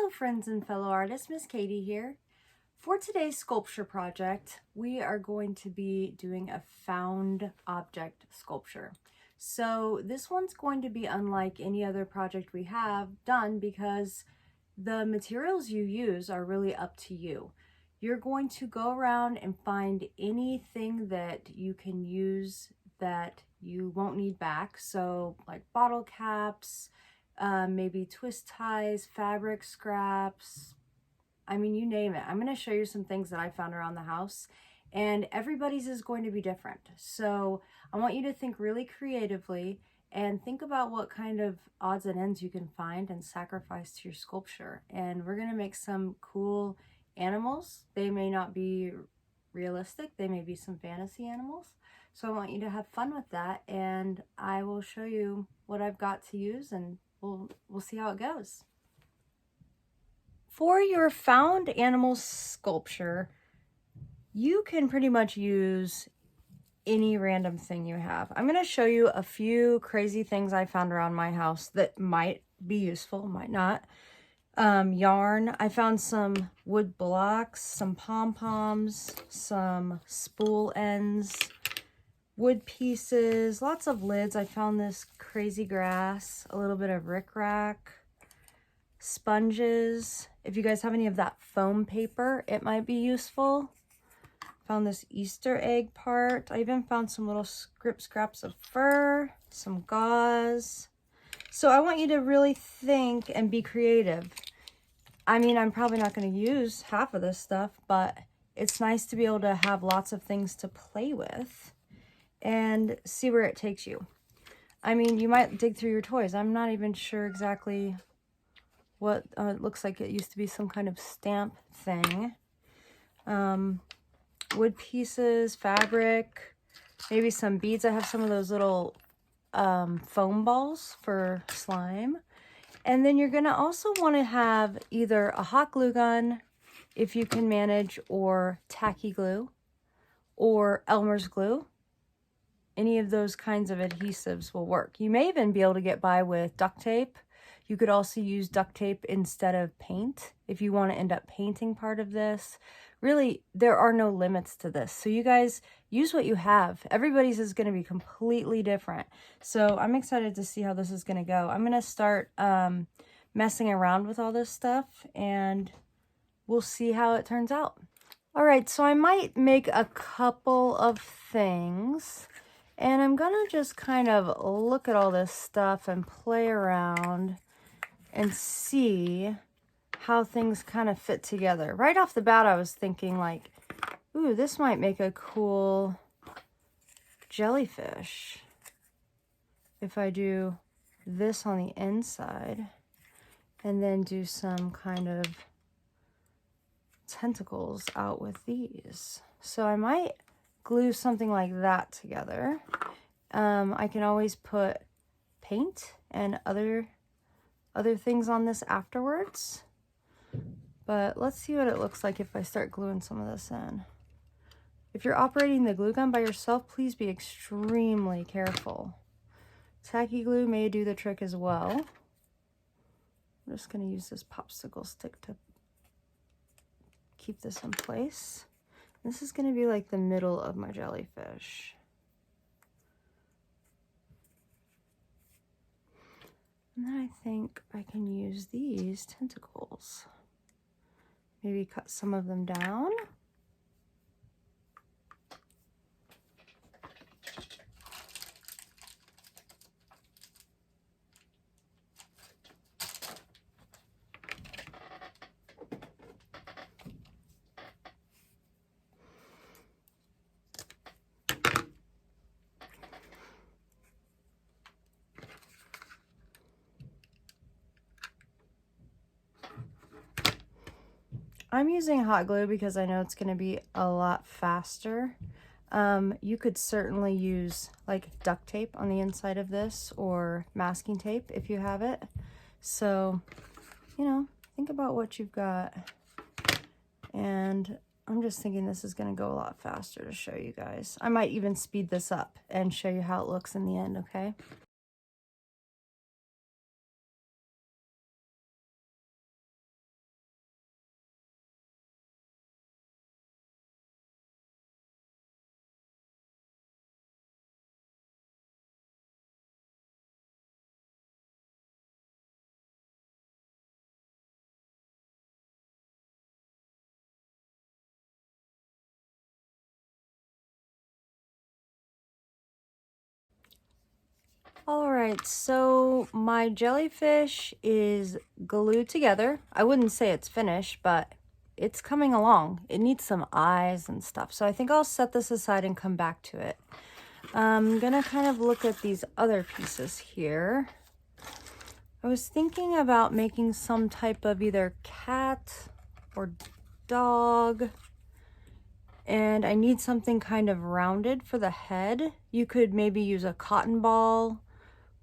Hello friends and fellow artists, Miss Katie here. For today's sculpture project, we are going to be doing a found object sculpture. So this one's going to be unlike any other project we have done because the materials you use are really up to you. You're going to go around and find anything that you can use that you won't need back. So like bottle caps, maybe twist ties, fabric scraps, I mean, you name it. I'm going to show you some things that I found around the house, and everybody's is going to be different. So I want you to think really creatively and think about what kind of odds and ends you can find and sacrifice to your sculpture. And we're going to make some cool animals. They may not be realistic. They may be some fantasy animals. So I want you to have fun with that, and I will show you what I've got to use, and we'll see how it goes. For your found animal sculpture, you can pretty much use any random thing you have. I'm going to show you a few crazy things I found around my house that might be useful, might not. Yarn. I found some wood blocks, some pom-poms, some spool ends, wood pieces, lots of lids. I found this crazy grass, a little bit of rickrack, sponges. If you guys have any of that foam paper, it might be useful. Found this Easter egg part. I even found some little scraps of fur, some gauze. So I want you to really think and be creative. I mean, I'm probably not going to use half of this stuff, but it's nice to be able to have lots of things to play with and see where it takes you. I mean, you might dig through your toys. I'm not even sure exactly what it looks like. It used to be some kind of stamp thing. Wood pieces, fabric, maybe some beads. I have some of those little foam balls for slime. And then you're going to also want to have either a hot glue gun, if you can manage, or tacky glue, or Elmer's glue. Any of those kinds of adhesives will work. You may even be able to get by with duct tape. You could also use duct tape instead of paint if you want to end up painting part of this. Really, there are no limits to this. So you guys use what you have. Everybody's is going to be completely different. So I'm excited to see how this is going to go. I'm going to start messing around with all this stuff, and we'll see how it turns out. All right, so I might make a couple of things, and I'm going to just kind of look at all this stuff and play around and see how things kind of fit together. Right off the bat, I was thinking like, ooh, this might make a cool jellyfish if I do this on the inside and then do some kind of tentacles out with these. So I might glue something like that together. I can always put paint and other things on this afterwards. But let's see what it looks like if I start gluing some of this in. If you're operating the glue gun by yourself, please be extremely careful. Tacky glue may do the trick as well. I'm just going to use this popsicle stick to keep this in place. This is going to be like the middle of my jellyfish. And then I think I can use these tentacles. Maybe cut some of them down. I'm using hot glue because I know it's going to be a lot faster. You could certainly use like duct tape on the inside of this or masking tape if you have it. So, you know, think about what you've got. And I'm just thinking this is going to go a lot faster to show you guys. I might even speed this up and show you how it looks in the end, okay? All right, so my jellyfish is glued together. I wouldn't say it's finished, but it's coming along. It needs some eyes and stuff. So I think I'll set this aside and come back to it. I'm gonna kind of look at these other pieces here. I was thinking about making some type of either cat or dog. And I need something kind of rounded for the head. You could maybe use a cotton ball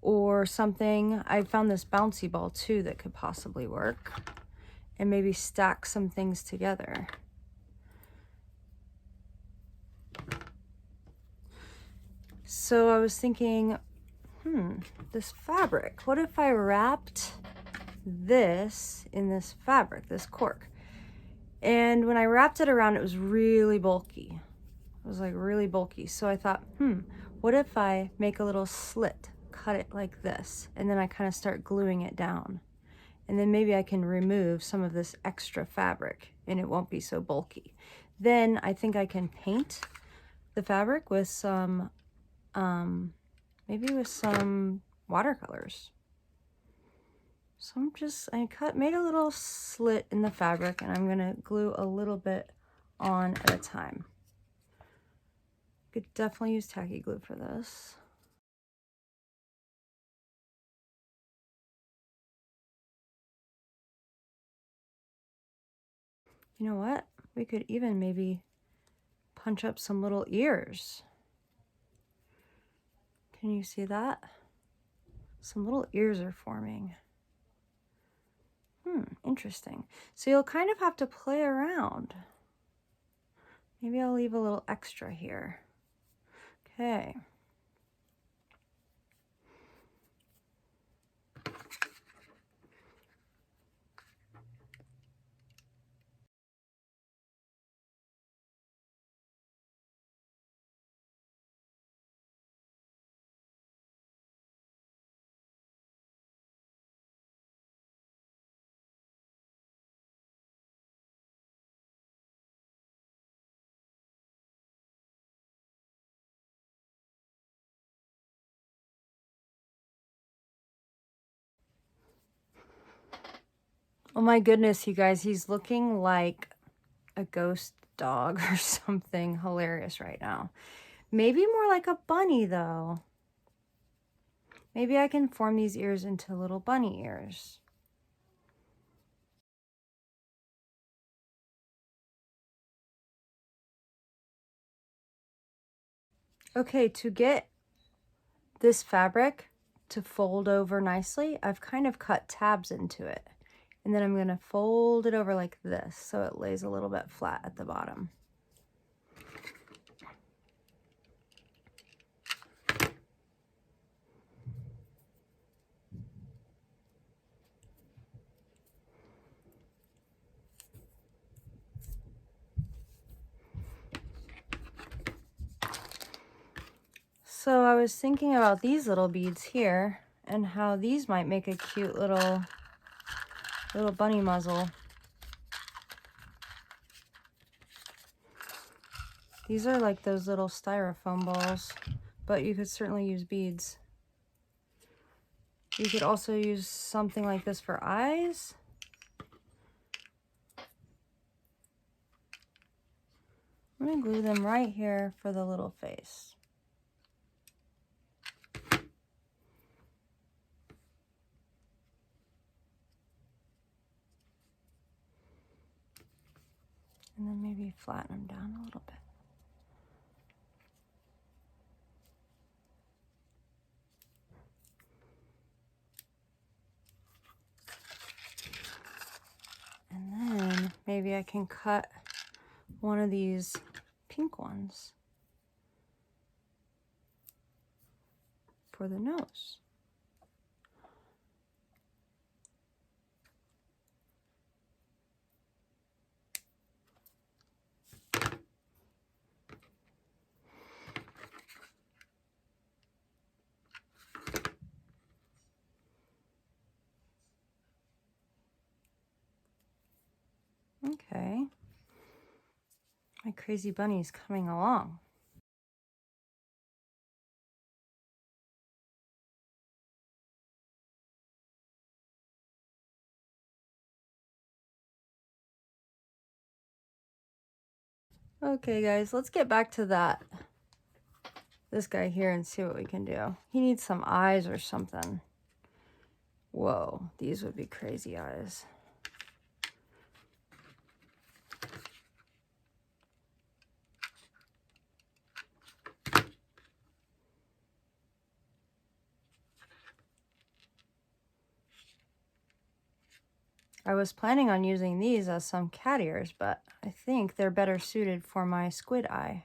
or something. I found this bouncy ball too that could possibly work. And maybe stack some things together. So I was thinking, this fabric. What if I wrapped this in this fabric, this cork? And when I wrapped it around, it was really bulky. It was like really bulky. So I thought, what if I make a little slit, cut it like this, and then I kind of start gluing it down. And then maybe I can remove some of this extra fabric and it won't be so bulky. Then I think I can paint the fabric with some, maybe with some watercolors. So made a little slit in the fabric and I'm gonna glue a little bit on at a time. Could definitely use tacky glue for this. You know what? We could even maybe punch up some little ears. Can you see that? Some little ears are forming. Interesting. So you'll kind of have to play around. Maybe I'll leave a little extra here. Okay. Oh my goodness, you guys, he's looking like a ghost dog or something hilarious right now. Maybe more like a bunny though. Maybe I can form these ears into little bunny ears. Okay, to get this fabric to fold over nicely, I've kind of cut tabs into it. And then I'm gonna fold it over like this so it lays a little bit flat at the bottom. So I was thinking about these little beads here and how these might make a cute little bunny muzzle. These are like those little styrofoam balls, but you could certainly use beads. You could also use something like this for eyes. I'm gonna glue them right here for the little face. And then maybe flatten them down a little bit. And then maybe I can cut one of these pink ones for the nose. Okay. My crazy bunny's coming along. Okay, guys, let's get back to this guy here and see what we can do. He needs some eyes or something. Whoa, these would be crazy eyes. I was planning on using these as some cat ears, but I think they're better suited for my squid eyes.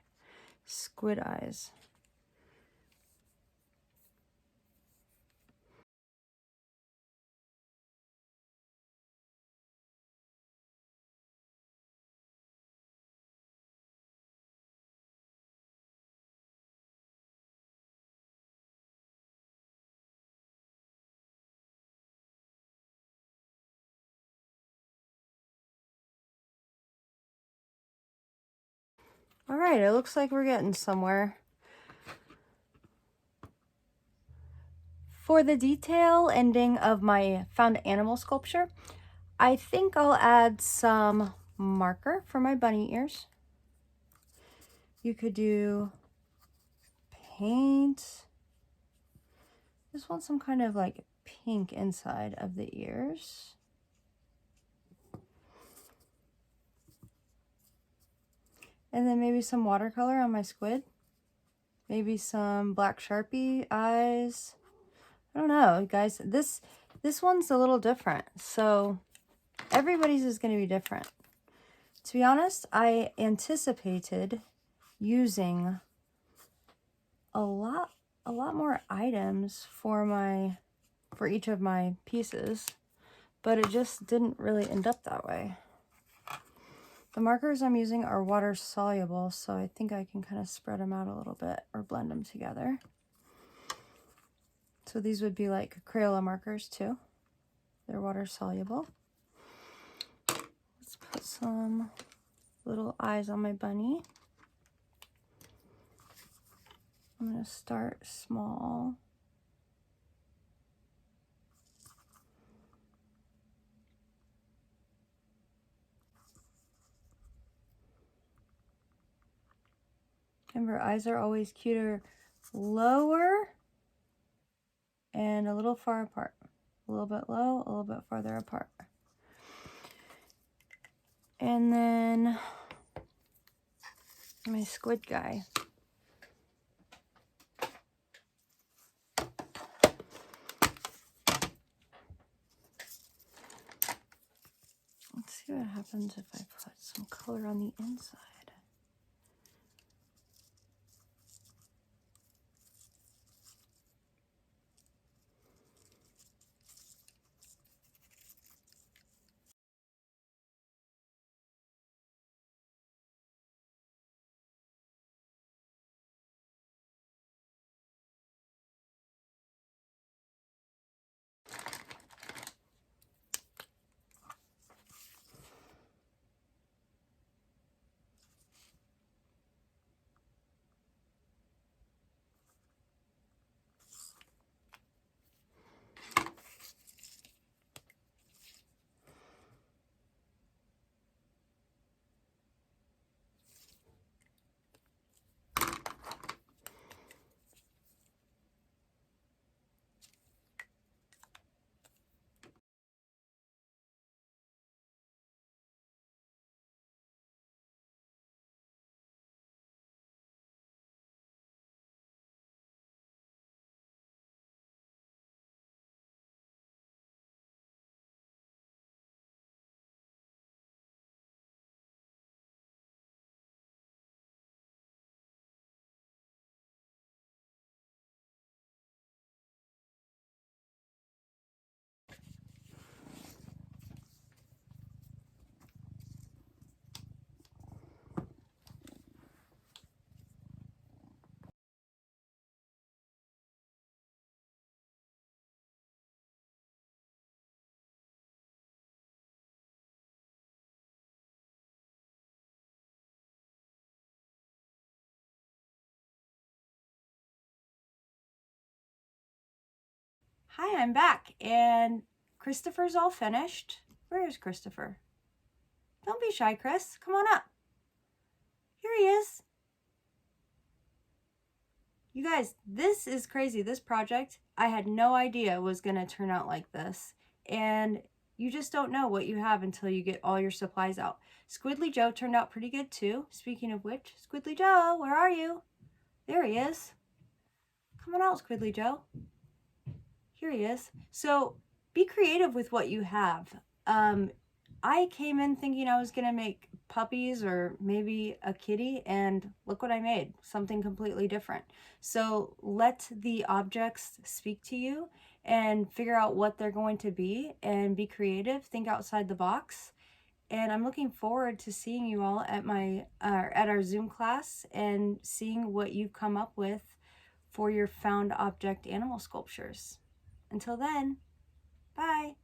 All right, it looks like we're getting somewhere. For the detail ending of my found animal sculpture, I think I'll add some marker for my bunny ears. You could do paint. Just want some kind of like pink inside of the ears. And then maybe some watercolor on my squid. Maybe some black Sharpie eyes. I don't know, guys. This one's a little different. So everybody's is going to be different. To be honest, I anticipated using a lot more items for each of my pieces, but it just didn't really end up that way. The markers I'm using are water soluble, so I think I can kind of spread them out a little bit or blend them together. So these would be like Crayola markers too. They're water soluble. Let's put some little eyes on my bunny. I'm going to start small. Remember, eyes are always cuter lower and a little far apart. A little bit low, a little bit farther apart. And then my squid guy. Let's see what happens if I put some color on the inside. Hi, I'm back, and Christopher's all finished. Where is Christopher? Don't be shy, Chris. Come on up. Here he is. You guys, this is crazy. This project, I had no idea was going to turn out like this. And you just don't know what you have until you get all your supplies out. Squiddly Joe turned out pretty good too. Speaking of which, Squiddly Joe, where are you? There he is. Come on out, Squiddly Joe. Here he is. So be creative with what you have. I came in thinking I was going to make puppies or maybe a kitty, and look what I made, something completely different. So let the objects speak to you and figure out what they're going to be and be creative, think outside the box. And I'm looking forward to seeing you all at at our Zoom class and seeing what you've come up with for your found object animal sculptures. Until then, bye.